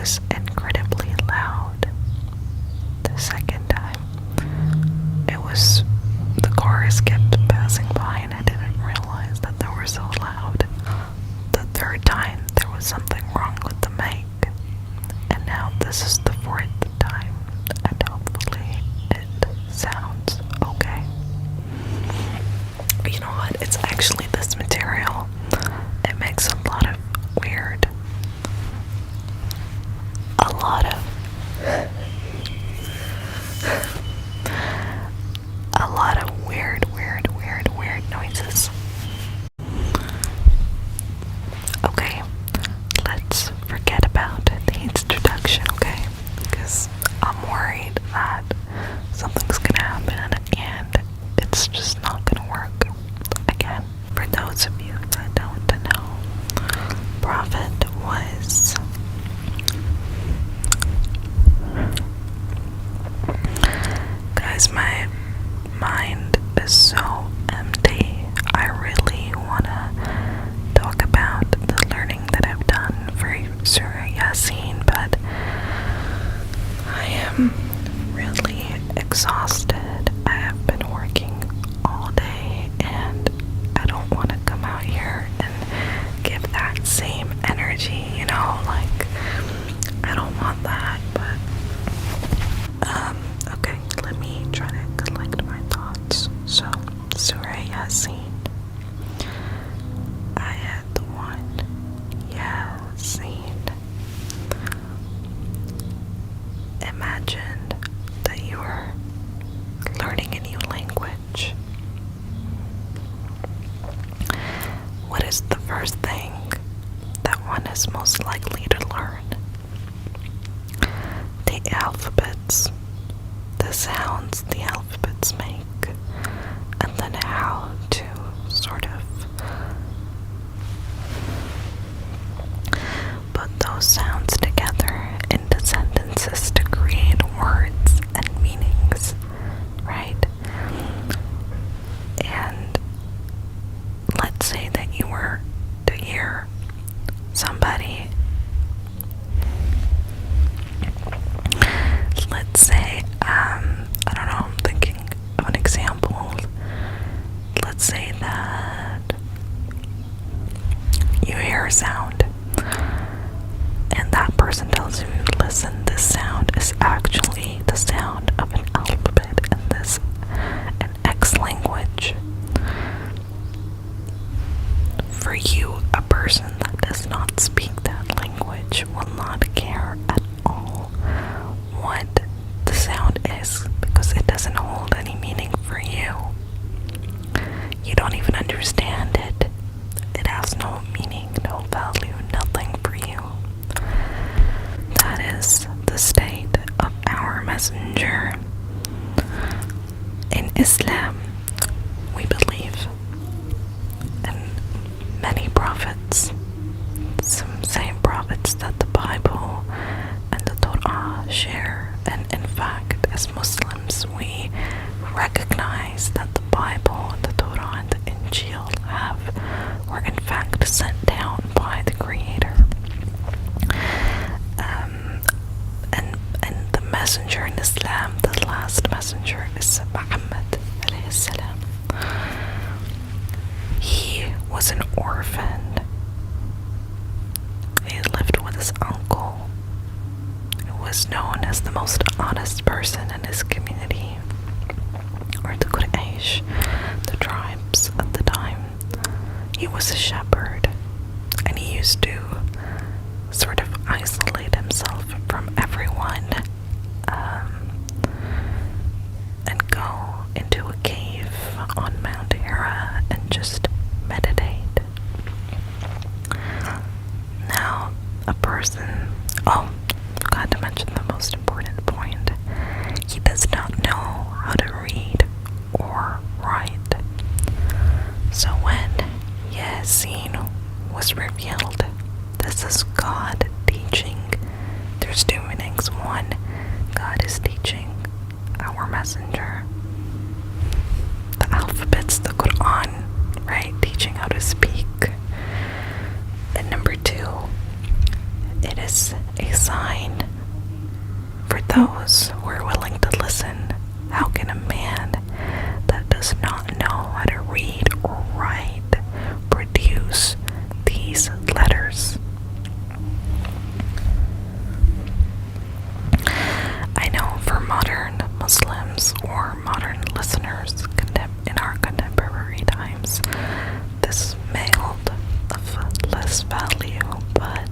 was incredibly loud. The second time, it was the cars kept passing by and I didn't realize that they were so loud. The third time, there was something wrong with the mic. And now this is the fourth time, and hopefully it sounds okay. You know what? It's actually this material. It makes a lot of weird noises. Okay, let's forget about the introduction, okay? Because I'm worried that something's gonna happen and it's just not gonna work again. For those of you that don't know, Prophet was guys, my mind is so empty. I really wanna talk about the learning that I've done for Surah Yasin, but I am really exhausted. I have been working all day and I don't want to come out here and give that same energy, you know, like I don't want that, but okay, let me try to collect my thoughts. So, Surah Yasin, Ayat 1, Yasin. Imagine that you are learning a new language. What is the first thing that one is most likely to learn? The alphabets, the sounds the alphabets make, and then how to sort of put those sounds together into sentences to create words and meanings, right? And let's say that you were to hear somebody, let's say, I don't know, I'm thinking of an example. Let's say that you hear a sound and that person tells you, listen, this sound is actually the sound of an alphabet in this, an X language. For you, a person that does not speak that language will not care at all what the sound is, because it doesn't hold any meaning for you. You don't even understand it. It has no meaning, no value, nothing for you. That is the state of our messenger. In Islam, we believe in many prophets. Some same prophets that the Bible and the Torah share. And in fact, as Muslims, we recognize that the Bible, the Torah, and the Injil were in fact sent down by the Creator. And the messenger in Islam, the last messenger, is Muhammad alayhi salam. He was an orphan. He lived with his uncle, who was known as the most honest person in his community, or the Quraysh, the tribes at the time. He was a shepherd, and he used to sort of isolate himself from everyone, and go into a cave on Mount Hera and just meditate. Now, a person, forgot to mention the most important point. He does not know how to read or write. So when Yasin was revealed, this is God teaching. There's two meanings. One, God is teaching our messenger the alphabets, the Quran, right? Teaching how to speak. And number two, it is a sign those who are willing to listen. How can a man that does not know how to read or write produce these letters? I know for modern Muslims or modern listeners in our contemporary times, this may hold of less value, but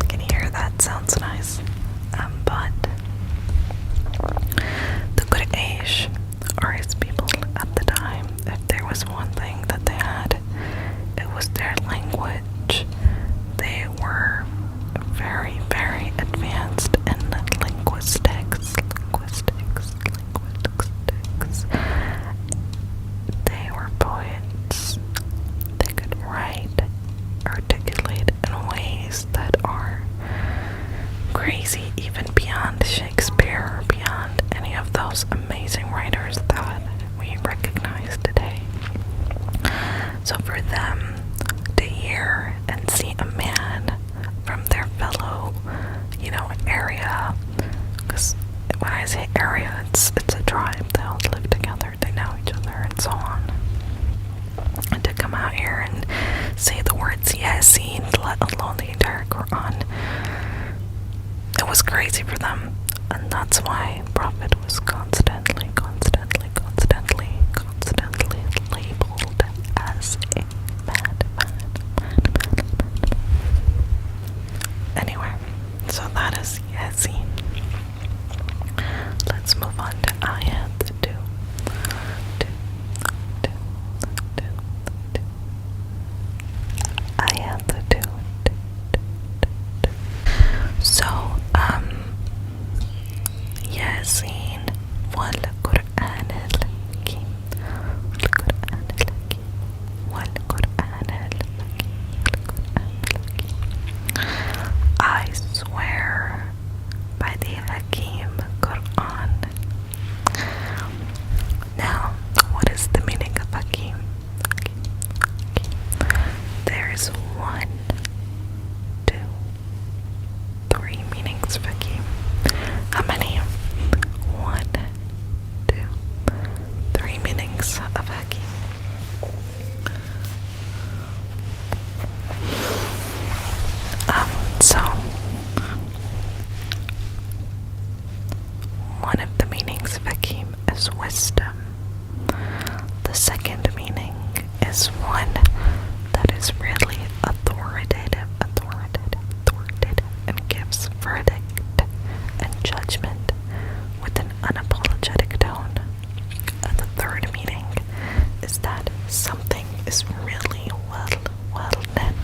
can you hear that? Sounds nice. But the Quraysh, or his people at the time, if there was one thing that they had, it was their language. They were very, very advanced in linguistics. They were poets. They could write, articulate in ways that are crazy, even beyond Shakespeare, beyond any of those amazing writers that we recognize today. So for them to hear and see a man from their fellow, area, because when I say area, it's a tribe, they all live together, they know each other, and so on. And to come out here and say the words Yasin, let alone the entire Quran, it was crazy for them. And that's why Prophet was constantly labeled as a madman. Anyway, so that is Yasin. Let's move on to ayat 2. Ayat 2. So, Yasin والقرآن الحكيم والقرآن الحكيم. I swear by the Hakim Quran. Now, what is the meaning of Hakim? There's 1, 2, 3 meanings of Hakim. How many? 1, 2, 3 meanings of Hakim. So one of the meanings of Hakim is wisdom. The second meaning is one that is really authoritative, and gives verdict and judgment with an unapologetic tone. And the third meaning is that something is really well knit.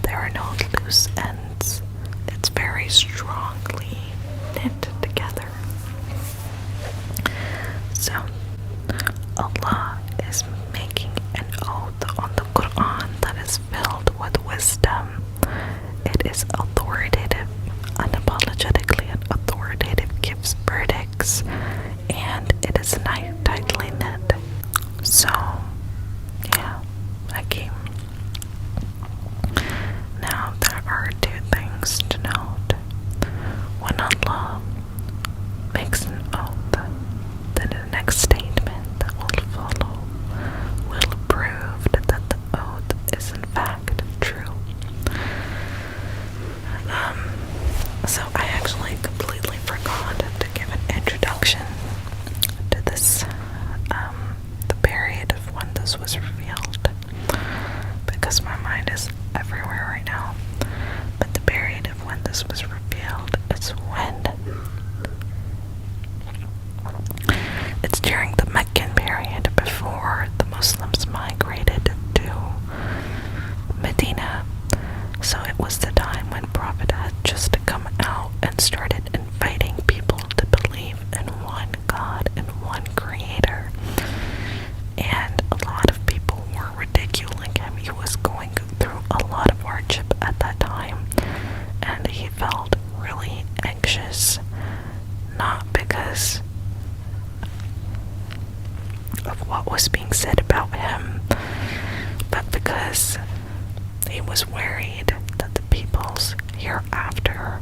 There are no loose ends. It's very strongly knit together. So, Allah is making an oath on the Quran that is filled with wisdom. It is authoritative, unapologetically authoritative, gives verdicts, and it is tightly knit. So, yeah, Hakim. Now, there are 2 things to note. When Allah makes an oath, then the next statement that will follow will prove that the oath is in fact true. So I actually completely forgot to give an introduction to this, the period of when this was revealed, because my mind is everywhere right now. But the period of when this was revealed is it's during the Meccan period, before the Muslims migrated to Medina. So it was the time when Prophet had just come out and started inviting people to believe in one God and one Creator. And a lot of people were ridiculing him. He was going through a lot of hardship at that time, and he felt really anxious, not because of what was being said about him, but because He was worried that the people's hereafter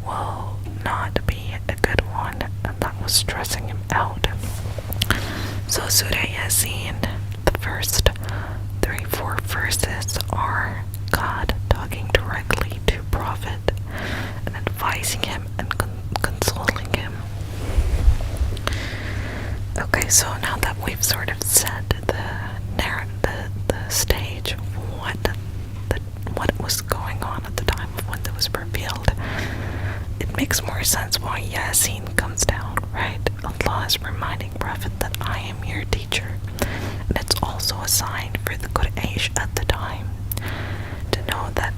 will not be a good one, and that was stressing him out. So Surah Yasin, the first 3-4 verses are God talking directly to Prophet and advising him and consoling him. Okay, so now that we've sort of set the stage of what was going on at the time of when it was revealed, it makes more sense why Yasin comes down, right? Allah is reminding Prophet that I am your teacher, and it's also a sign for the Quraysh at the time to know that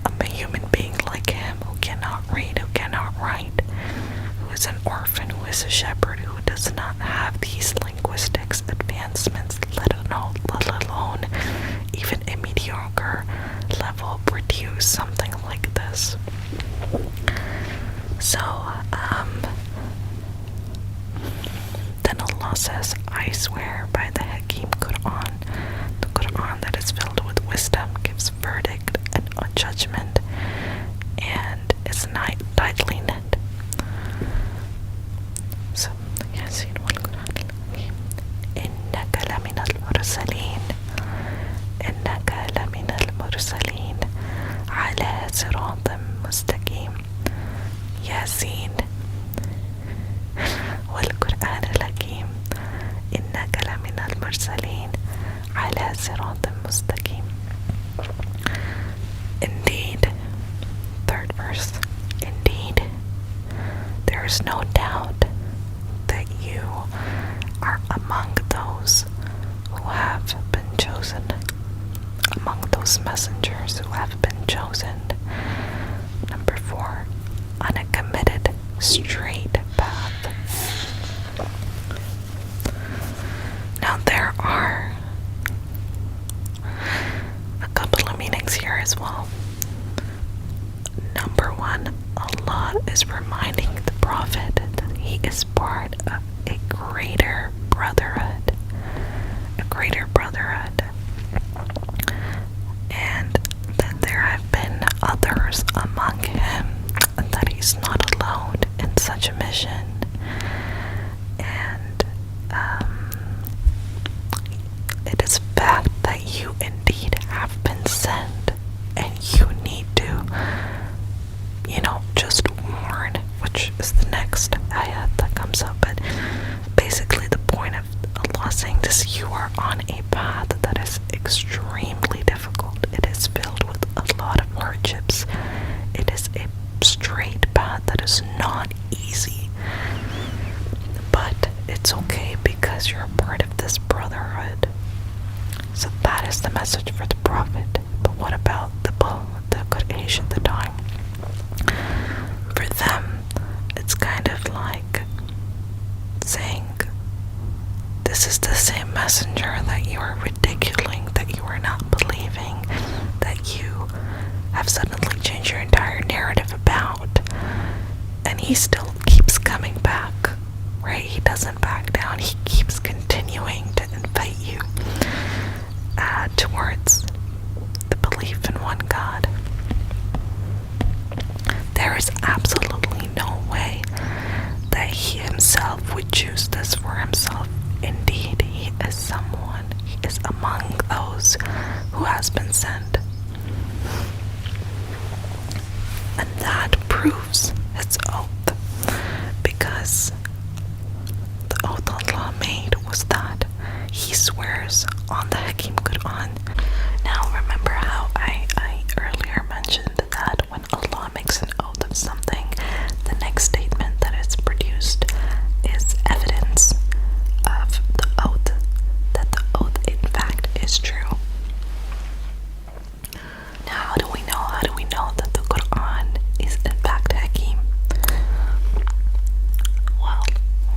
I'm a human being like him who cannot read, who cannot write, who is an orphan, who is a shepherd, who does not have these linguistics advancements, let alone even a mediocre level produce something like this. So, then Allah says, I swear by the Hakim Quran, the Quran that is filled with wisdom, gives verdict and a judgment, and is tightly knit. So, Yasin wal Quran al-Hakim. إنك لمن المرسلين إنك لمن المرسلين على صراط مستقيم ياسين والقرآن الحكيم إنك لمن المرسلين على صراط مستقيم. Indeed, third verse, indeed, there is no doubt that you are among those who have been chosen, among those messengers who have been chosen. Number 4, on a committed, straight path. Now there are a couple of meanings here as well. Number 1, Allah is reminding the Prophet that he is part of a greater brotherhood, and that there have been others among him, and that he's not alone in such a mission. And it is fact that you indeed have been sent, and you need to, just warn, which is the next ayat that comes up. But basically the point of Allah saying this, you are on a path that is extremely difficult. It is filled with a lot of hardships. It is a straight path that is not easy, but it's okay because you're a part of this brotherhood. So that is the message for the Prophet. But what about the Quraysh at the time? For them, it's kind of like saying, this is the same messenger that you are ridiculing, that you are not believing, that you have suddenly changed your entire narrative about, and he still keeps coming back, right? He doesn't back down. He keeps continuing to invite you towards the belief in one God. There is absolutely no way that he himself would choose this for himself. Indeed, he is among those who has been sent. And that proves his oath, because the oath Allah made was that he swears on the Hakim Quran. Now remember how I earlier mentioned that when Allah makes an oath of something, the next statement that is produced is evidence of the oath, that the oath in fact is true. Now how do we know that the Quran is in fact Hakim? Well,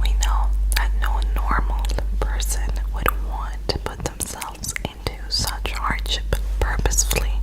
we know that no normal person would want to put themselves into such hardship purposefully.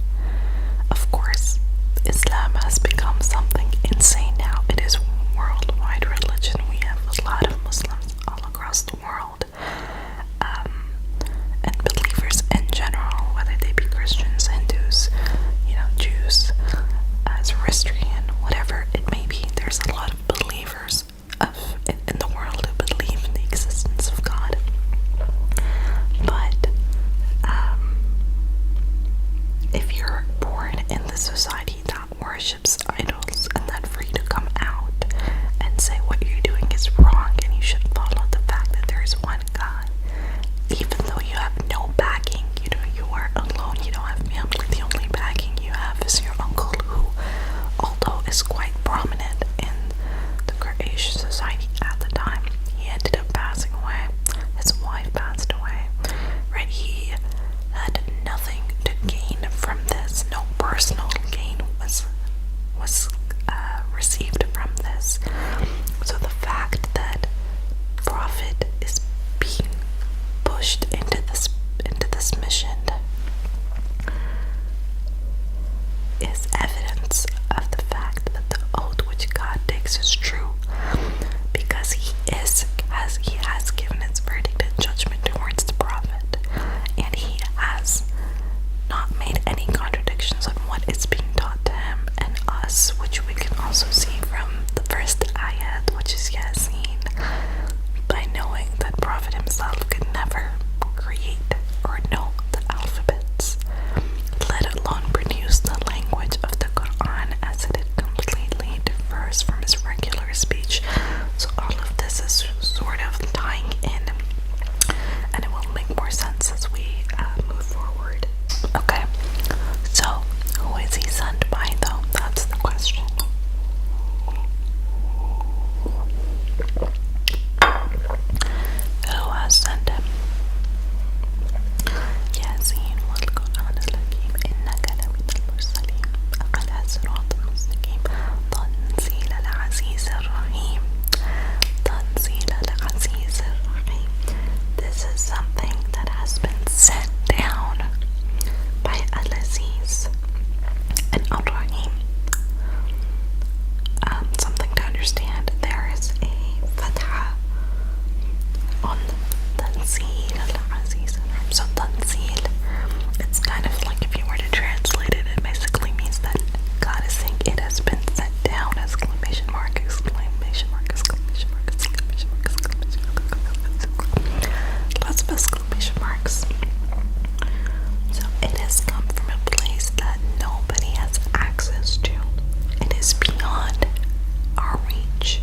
تنزيل العزيز الرحيم. So تنزيل, it's kind of like if you were to translate it, it basically means that God is saying it has been sent down, exclamation mark, exclamation mark, exclamation mark, exclamation mark, exclamation mark, lots of exclamation marks. So it has come from a place that nobody has access to. It is beyond our reach.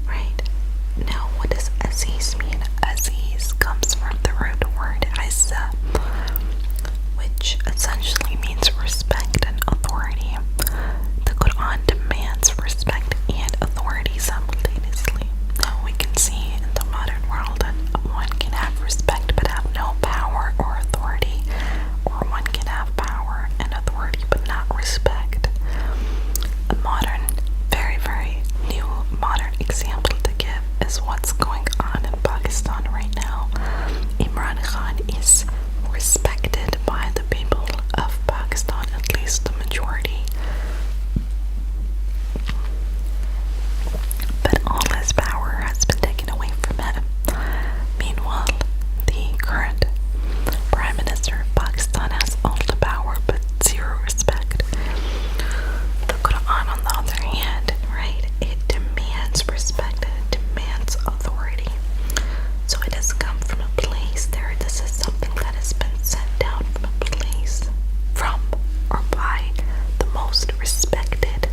Right? Now, what does Aziz mean? Aziz comes from the root word Izza, which essentially means respect and authority. The Quran demands respect and authority simultaneously. Now, we can see in the modern world that one can have respect but have no power or authority, or one can have power and authority but not respect. A modern, very, very new modern example to give is what's going on in Pakistan right now. Imran Khan is respected by the people of Pakistan, at least the majority. But all his power has been taken away from him. Meanwhile, the current Prime Minister of Pakistan has all the power but zero respect. The Quran, on the other hand, right, it demands respect and it demands authority. So it has come from a place there. This is something that has been sent down from a place, from or by the most respected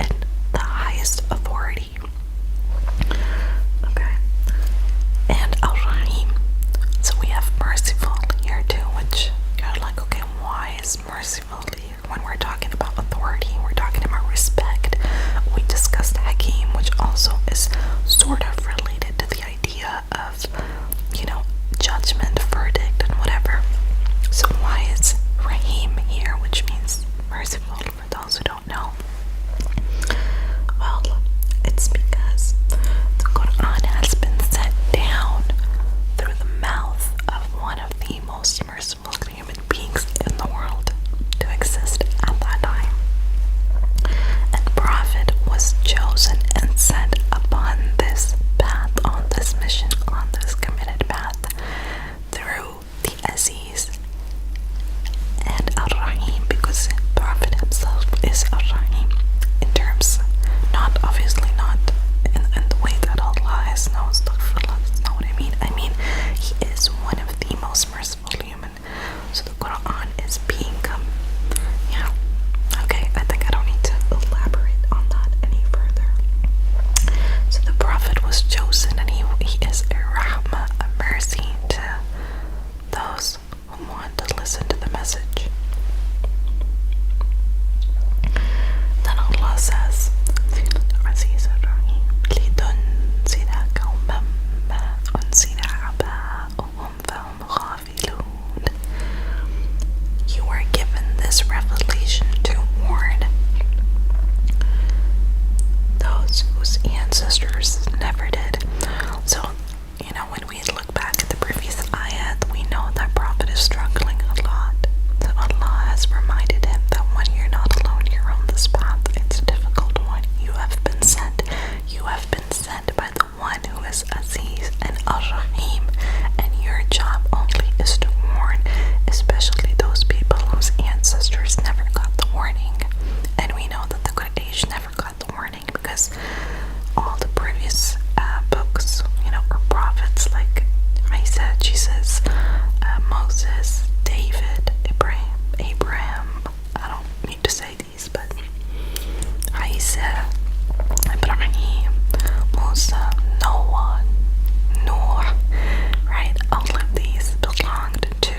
and the highest authority. Okay. And Al-Rahim. So we have merciful here too, which you're like, okay, why is merciful here? When we're talking about authority, we're talking about respect. We discussed Hakim, which also is sort of related to the idea of, judgment, verdict, and whatever. So why is Rahim here, which means merciful, for those who don't know? Well, it's because the Quran has been sent down through the mouth of one of the most merciful human beings in the world to exist at that time. And Prophet was chosen and sent upon this path, on this mission, on this committed path, through the Aziz and Ar-Rahim, because Prophet himself is Ar-Rahim in terms, not obviously not in the way that Allah is. No, astaghfirullah, that's not what I mean. I mean, he is one of the most merciful human. So the Quran is being okay, I think I don't need to elaborate on that any further. So the Prophet was chosen and he is a rahmah, a mercy to those who want to listen to the message. Then Allah says, لِتُنْزِرَ قَوْمًا مَا أُنْزِرَ آبَاؤُهُمْ فَهُمْ غَافِلُونَ. You were given this revelation to warn those whose ancestors never did. So, when we look back at the previous ayat, we know that Prophet is struggling a lot. So Allah has reminded him that when you're not alone, you're on this path. It's a difficult one. You have been sent. You have been sent by the one who is Aziz and Ar-Rahim, and your job only is to warn, especially those people whose ancestors never got the warning. And we know that the Quraysh never got the warning because all the previous books, or prophets like Isa, Jesus, Moses, David, Abraham, I don't need to say these, but Isa, Ibrahim, Musa, Noah, right? All of these belonged to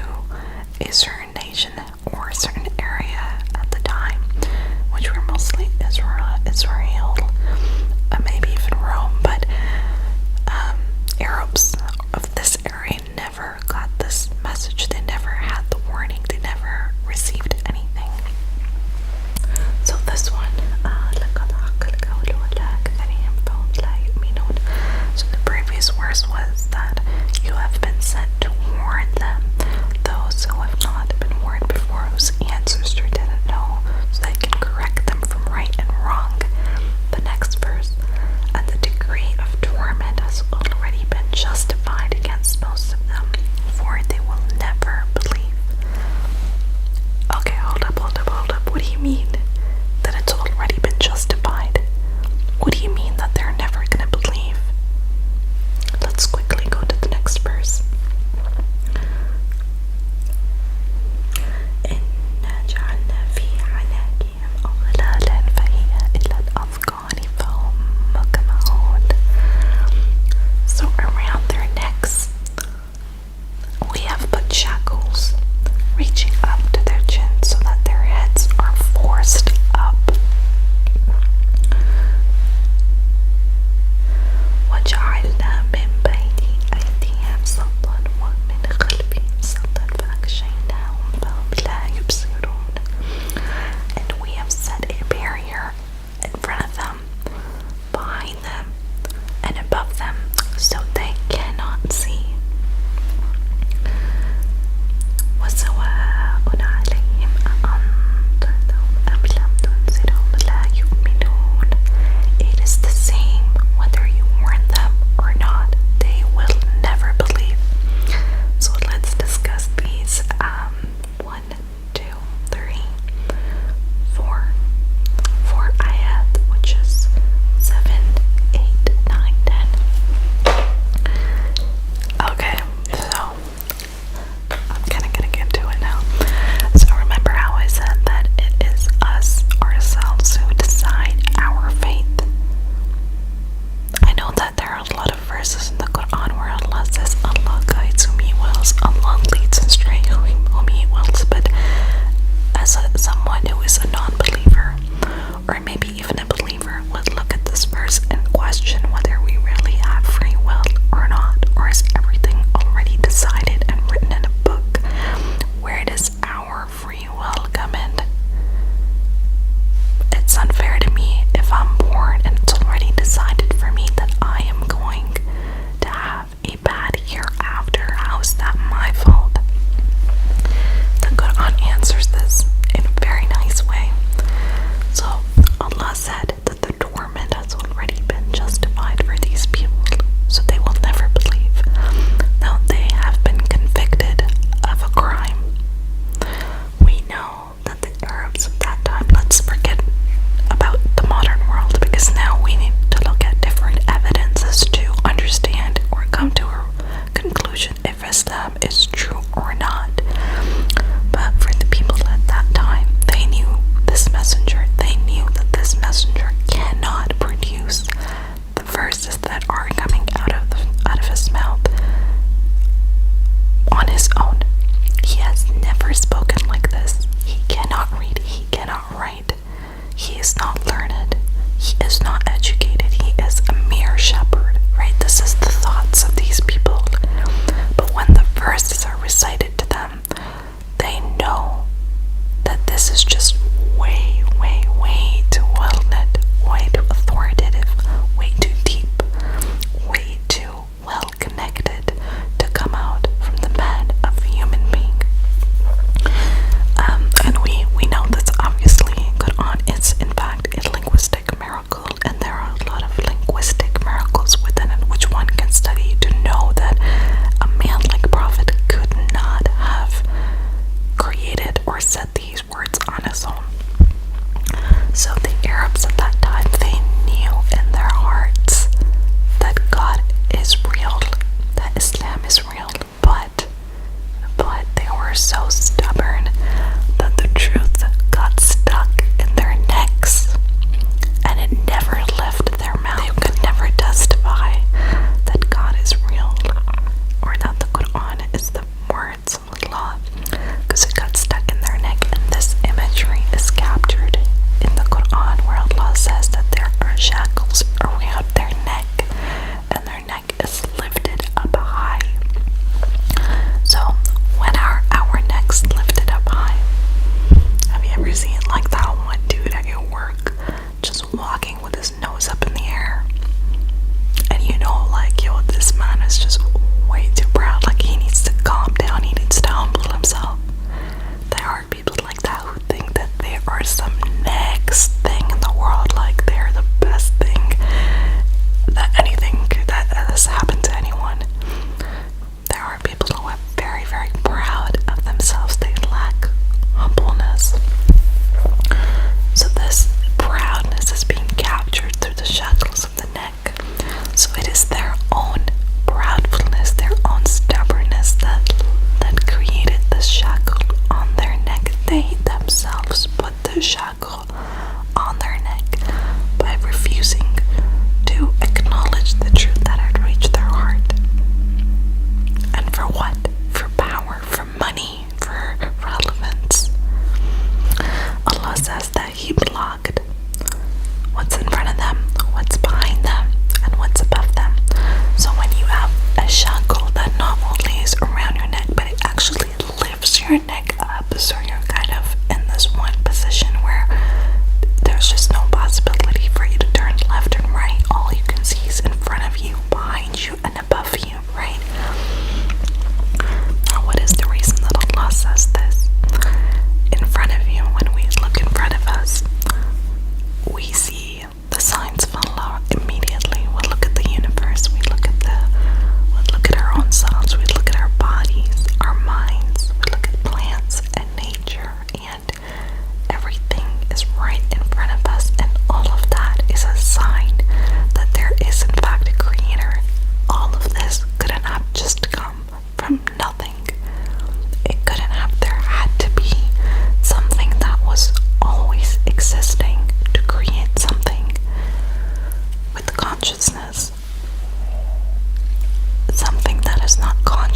a certain nation or a certain area at the time, which were mostly Israel, maybe even Rome, but Arabs of this area never got this message. They never had the warning. They never received anything. So this one, so the previous verse was that you have been sent to warn them, those who have not been warned before, whose ancestor didn't know, so they can correct them from right and wrong. The next verse, and the degree of torment has already been just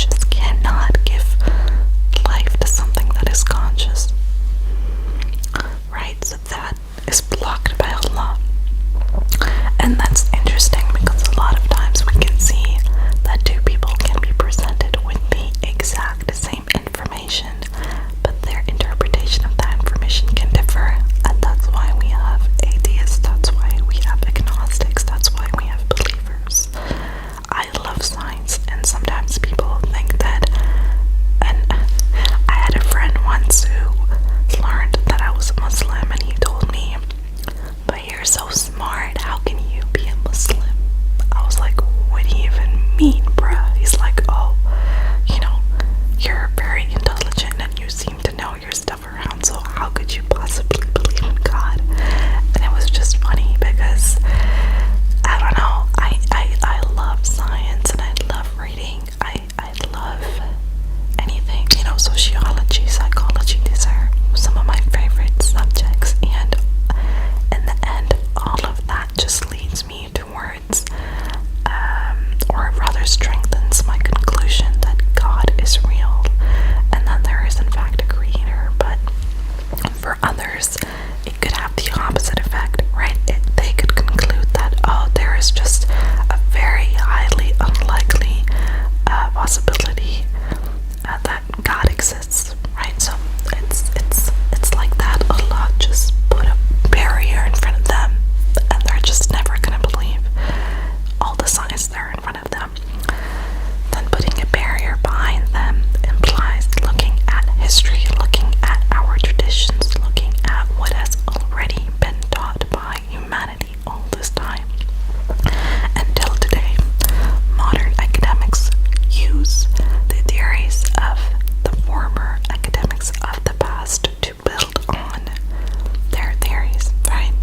conscious, cannot give life to something that is conscious. Right? So that is blocked by Allah. And that's interesting because a lot of times we can see that two people can be presented with the exact same information, but their interpretation of that information can differ. And that's why we have atheists, that's why we have agnostics, that's why we have believers. I love science, and sometimes people think that, and I had a friend once who learned that I was a Muslim, and he told me, but you're so smart, how can you be a Muslim? I was like, what do you even mean, bruh? He's like, oh, you know, you're very intelligent and you seem to know your stuff around, so how could you possibly believe in God? And it was just funny because, I don't know, I love science and I love reading. I love anything, you know, sociology, psychology, these are some of my favorite subjects, and in the end, all of that just leads me towards, or rather strengthens my conclusion that God is real, and that there is in fact a creator. But for others, it could have the opposite effect, right? They could conclude that, oh, there is just a very highly unlikely possibility that God exists, right? So it's like that. Allah just put a barrier in front of them, and they're just never gonna believe all the science there in front of them. Then putting a barrier behind them implies looking at history, looking at our traditions, looking at what has already been taught by humanity all this time. Until today, modern academics use the theories of the former academics of the past to build on their theories, right?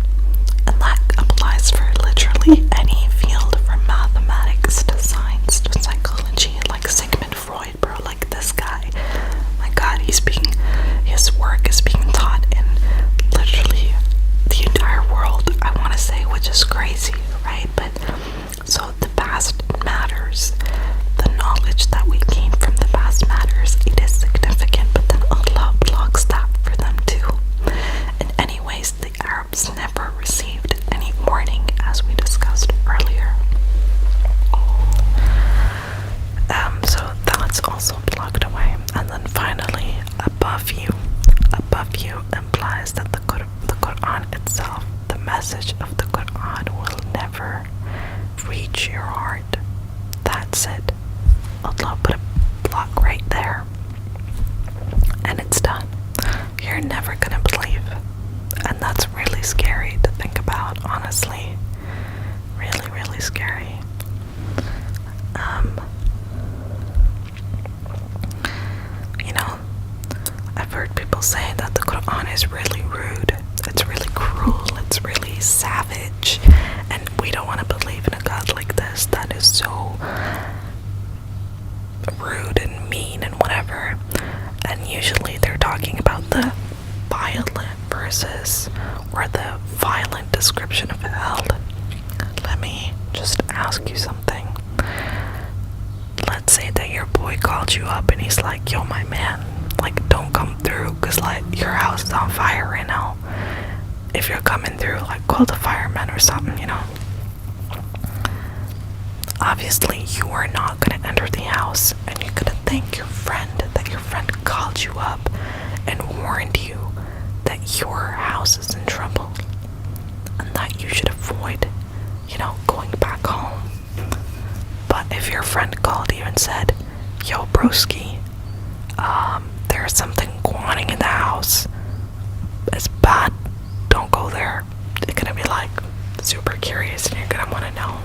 And that applies for literally any field, from mathematics to science to psychology. Like Sigmund Freud, bro, like this guy, my God, his work is being taught in literally the entire world, I want to say, which is crazy, right? But so the past matters. The knowledge that we gain from the past matters. It is significant, but then Allah blocks that for them too. In any ways, the Arabs never received any warning, as we discussed earlier. So that's also blocked away. And then finally, above you implies that the Quran itself, the message of the Quran, will never reach your heart. That's it. Allah put a block right there, and it's done. You're never gonna believe, and that's really scary to think about, honestly. Really, really scary. You know, I've heard people say that the Quran is really rude, it's really cruel, it's really savage, and we don't want to believe in a God like this that is so rude and mean and whatever. And usually they're talking about the violent verses or the violent description of hell. Let me just ask you something. Let's say that your boy called you up and he's like, yo, my man, like, don't come through because, like, your house is on fire right now. If you're coming through, like, call the firemen or something, you know. Obviously, you are not going to enter the house, and you're going to thank your friend that your friend called you up and warned you that your house is in trouble and that you should avoid, you know, going back home. But if your friend called you and said, yo, broski, there's something going on in the house, it's bad, don't go there, you're going to be like super curious, and you're going to want to know.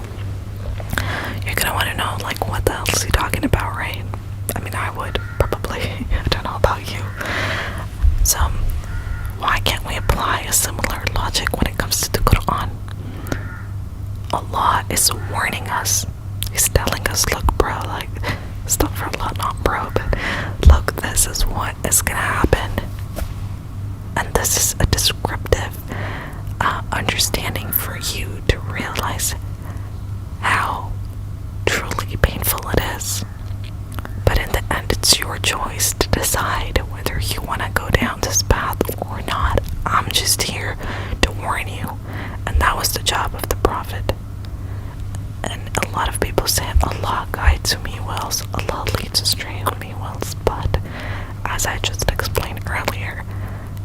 You're gonna want to know, like, what the hell is he talking about, right? I mean, I would, probably. I don't know about you. So, why can't we apply a similar logic when it comes to the Quran? Allah is warning us. He's telling us, look, bro, like, stuff for Allah, not bro, but look, this is what is gonna happen. And this is a descriptive understanding for you to realize how truly painful it is. But in wills. Allah leads astray only wills. But as I just explained earlier,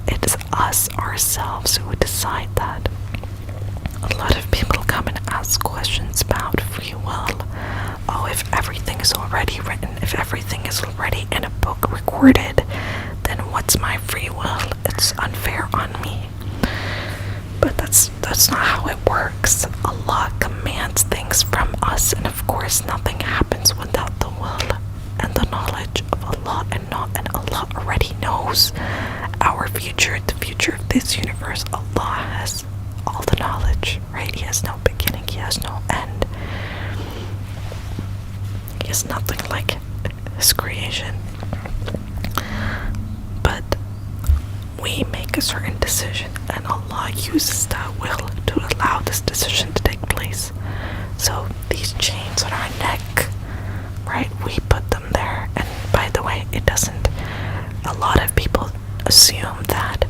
it is us ourselves who decide that. A lot of people come and ask questions about free will. Oh, if everything is already written, if everything is already in a book recorded, then what's my free will? It's unfair on me. But that's not how it works. Allah commands things from us, and of course nothing happens without the will and the knowledge of Allah, and Allah already knows our future, the future of this universe. Allah has all the knowledge, right? He has no beginning, he has no end. He is nothing like his creation. But we make a certain decision, and Allah uses that will to allow this decision to take place. So these chains on our neck, right, we put them there. And by the way, it doesn't, a lot of people assume that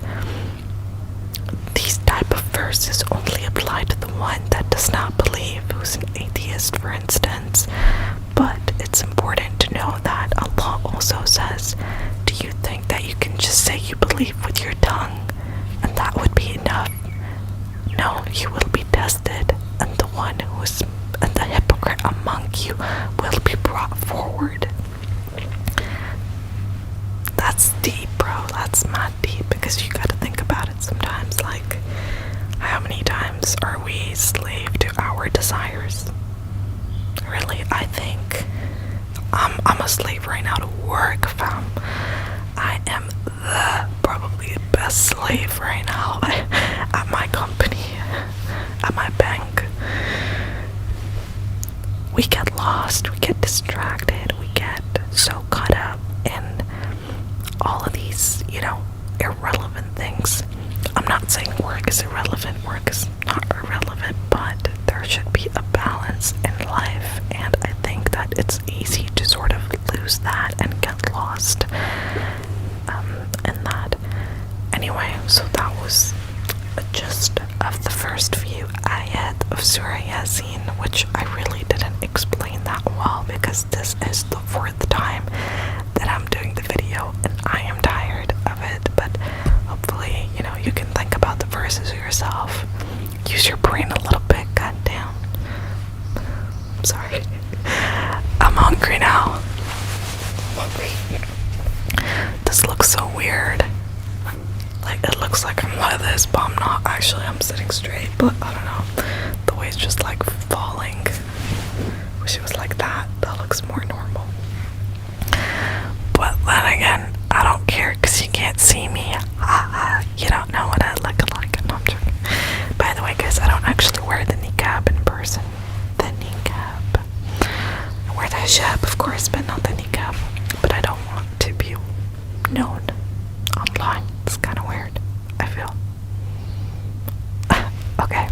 these type of verses only apply to the one that does not believe, who's an atheist, for instance. But it's important to know that Allah also says, do you think that you can just say you believe with your tongue and that would be enough? No, you will be tested, and the one who is, and the hypocrite among you will be brought forward. That's deep, bro. That's mad deep, because you gotta think about it sometimes. Like, how many times are we slave to our desires? Really, I think I'm a slave right now to work, fam. I am probably the best slave right now at my company, at my bank. We get lost, we get distracted, we get so caught up in all of these, irrelevant things. I'm not saying work is irrelevant, work is not irrelevant, but there should be a balance in life, and I think that it's easy to sort of lose that and get lost in that. Anyway, so that was a gist of the first few ayat of Surah Yasin, which I really didn't explain that well because this is the 4th time that I'm doing the video and I am tired of it, but hopefully, you can think about the verses yourself. Use your brain a little bit, goddamn. I'm sorry. I'm hungry now. This looks so weird. Like, it looks like I'm like this, but I'm not. Actually, I'm sitting straight, but I don't know. The way it's just like falling. Wish it was like that. That looks more normal. But then again, I don't care because you can't see me. You don't know what I look like. No, I'm joking. By the way, guys, I don't actually wear the niqab in person. The niqab. I wear the hijab, of course, but not the niqab. But I don't want to be known online. It's kind of weird, I feel. Okay.